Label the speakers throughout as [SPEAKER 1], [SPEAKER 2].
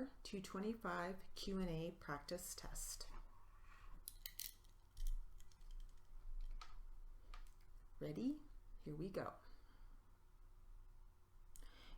[SPEAKER 1] STAR 225 Q&A practice test. Ready? Here we go.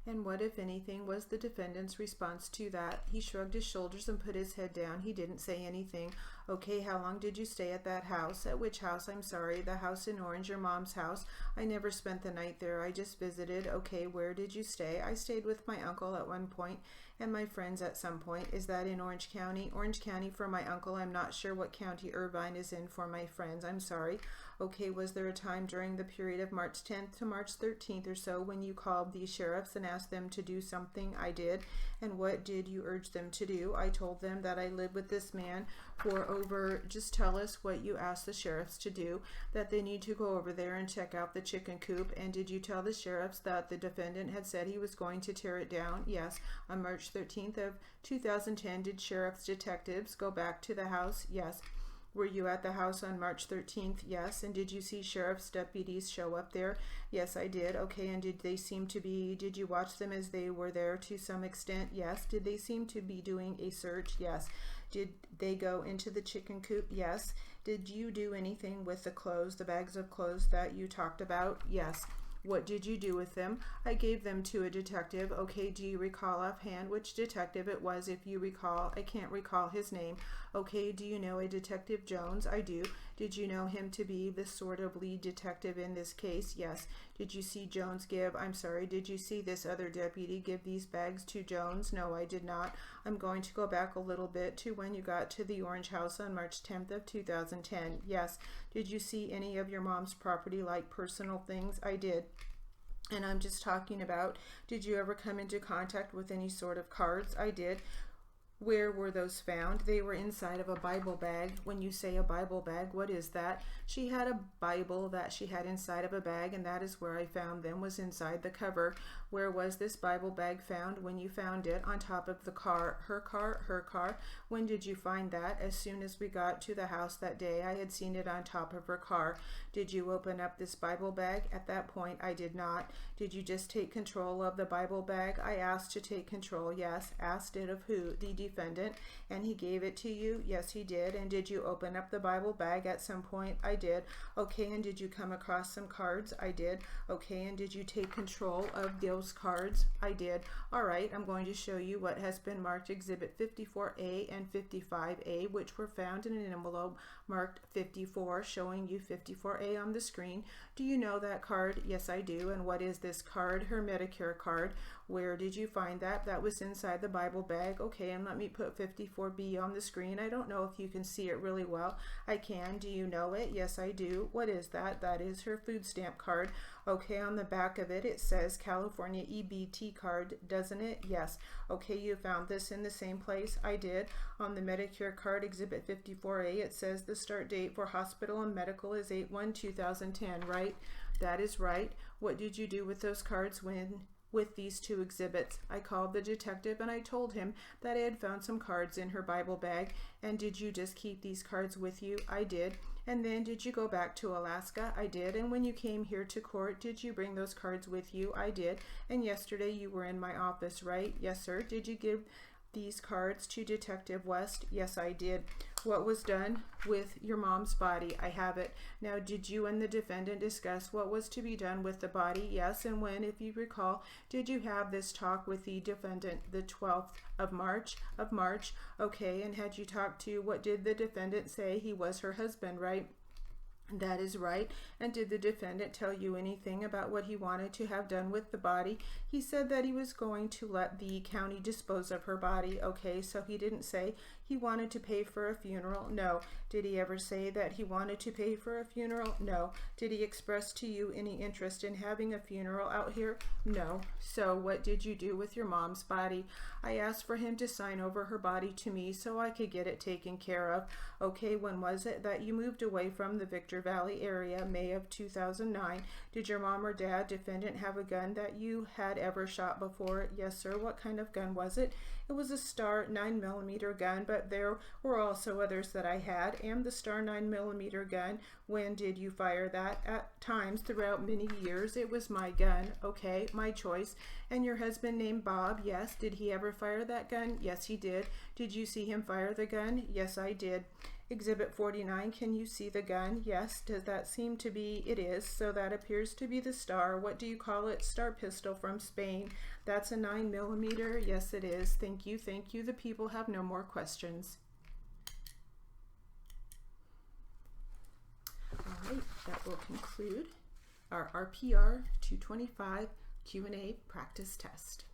[SPEAKER 1] And what, if anything, was the defendant's response to that? He shrugged his shoulders and put his head down. He didn't say anything. Okay, how long did you stay at that house? At which house? I'm sorry, the house in Orange, your mom's house. I never spent the night there. I just visited. Okay, where did you stay? I stayed with my uncle at one point and my friends at some point. Is that in Orange County? Orange County for my uncle. I'm not sure what county Irvine is in for my friends. I'm sorry. Okay, was there a time during the period of March 10th to March 13th or so when you called the sheriffs and asked them to do something? I did. And what did you urge them to do? I told them that I lived with this man for over, just tell us what you asked the sheriffs to do, that they need to go over there and check out the chicken coop. And did you tell the sheriffs that the defendant had said he was going to tear it down? Yes. On March 13th of 2010, did sheriff's detectives go back to the house? Yes. Were you at the house on March 13th? Yes. And did you see sheriff's deputies show up there? Yes, I did. Okay, and did you watch them as they were there to some extent? Yes. Did they seem to be doing a search? Yes. Did they go into the chicken coop? Yes. Did you do anything with the clothes, the bags of clothes that you talked about? Yes. What did you do with them? I gave them to a detective. Okay, do you recall offhand which detective it was? If you recall, I can't recall his name. Okay, do you know a Detective Jones? I do. Did you know him to be the sort of lead detective in this case? Yes. Did you see Jones did you see this other deputy give these bags to Jones? No, I did not. I'm going to go back a little bit to when you got to the Orange House on March 10th of 2010. Yes. Did you see any of your mom's property, like personal things? I did. And I'm just talking about, did you ever come into contact with any sort of cards? I did. Where were those found? They were inside of a Bible bag. When you say a Bible bag, what is that? She had a Bible that she had inside of a bag, and that is where I found them, was inside the cover. Where was this Bible bag found when you found it? On top of the car. Her car. When did you find that? As soon as we got to the house that day, I had seen it on top of her car. Did you open up this Bible bag? At that point, I did not. Did you just take control of the Bible bag? I asked to take control, yes. Asked it of who? The defendant. And he gave it to you? Yes, he did. And did you open up the Bible bag at some point? I did. Okay, and did you come across some cards? I did. Okay, and did you take control of those cards? I did. All right, I'm going to show you what has been marked Exhibit 54A and 55A, which were found in an envelope marked 54, showing you 54A on the screen. Do you know that card? Yes, I do. And what is this card? Her Medicare card. Where did you find that? That was inside the Bible bag. Okay, and let me put 54B on the screen. I don't know if you can see it really well. I can. Do you know it? Yes, I do. What is that? That is her food stamp card. Okay, on the back of it, it says California EBT card, doesn't it? Yes. Okay, you found this in the same place? I did. On the Medicare card, Exhibit 54A, it says the start date for hospital and medical is 8/1/2010, right? That is right. What did you do with those cards with these two exhibits? I called the detective and I told him that I had found some cards in her Bible bag. And did you just keep these cards with you? I did. And then did you go back to Alaska? I did. And when you came here to court, did you bring those cards with you? I did. And yesterday you were in my office, right? Yes, sir. Did you give these cards to Detective West? Yes, I did. What was done with your mom's body? I have it. Now, did you and the defendant discuss what was to be done with the body? Yes. And when, if you recall, did you have this talk with the defendant? The 12th of March? Okay. And had you talked to, what did the defendant say? He was her husband, right? That is right. And did the defendant tell you anything about what he wanted to have done with the body? He said that he was going to let the county dispose of her body. Okay, so he didn't say he wanted to pay for a funeral? No. Did he ever say that he wanted to pay for a funeral? No. Did he express to you any interest in having a funeral out here? No. So what did you do with your mom's body? I asked for him to sign over her body to me so I could get it taken care of. Okay, when was it that you moved away from the Victor Valley area? May of 2009. Did your mom or dad, defendant, have a gun that you had ever shot before? Yes, sir. What kind of gun was it? It was a Star 9mm gun, but there were also others that I had. And the Star 9mm gun, when did you fire that? At times throughout many years. It was my gun. Okay, my choice. And your husband named Bob, yes. Did he ever fire that gun? Yes, he did. Did you see him fire the gun? Yes, I did. Exhibit 49, can you see the gun? Yes. Does that seem to be? It is. So that appears to be the Star. What do you call it? Star pistol from Spain. That's a 9mm. Yes, it is. Thank you. Thank you. The people have no more questions. All right, that will conclude our RPR 225 Q&A practice test.